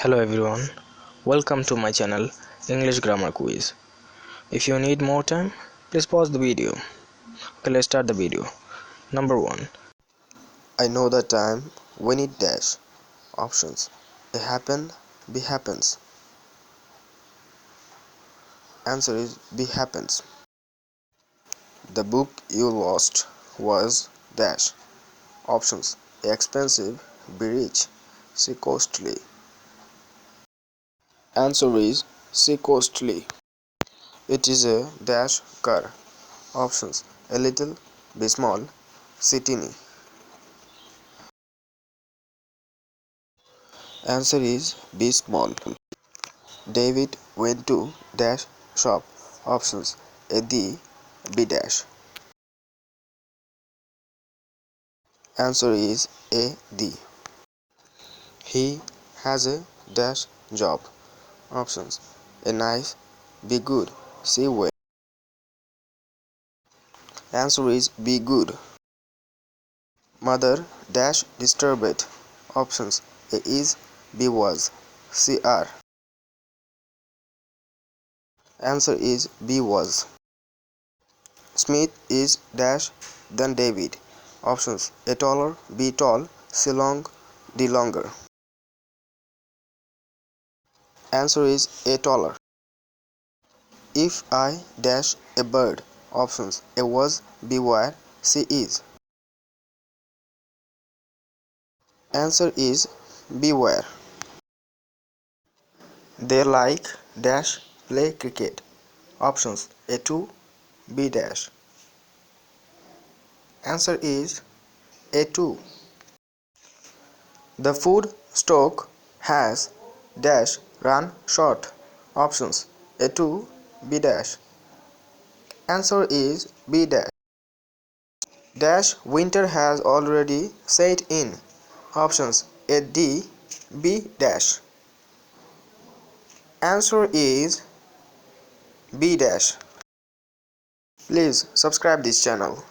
Hello everyone, welcome to my channel English Grammar Quiz. If you need more time, please pause the video. Okay, let's start the video. Number 1. I know the time when it dash. Options: A happen, B happens. Answer is B happens. The book you lost was dash. Options: A expensive, B rich, C costly. Answer is C costly. It is a dash car. Options: A little, B small, C teeny. Answer is B small. David went to dash shop. Options: A the, B dash. Answer is A the. He has a dash job. Options: A nice, B good, C well. Answer is B good. Mother dash disturbed. Options: A is, B was, C are. Answer is B was. Smith is dash than David. Options: A taller, B tall, C long, D longer. Answer is A taller. If I dash a bird. Options: A was, B were, C is. Answer is B were. They like dash play cricket. Options: A2, B dash. Answer is A2. The food stock has dash run short. Options: A2, B dash. Answer is B dash. Dash winter has already set in. Options: A D, B dash. Answer is B dash. Please subscribe this channel.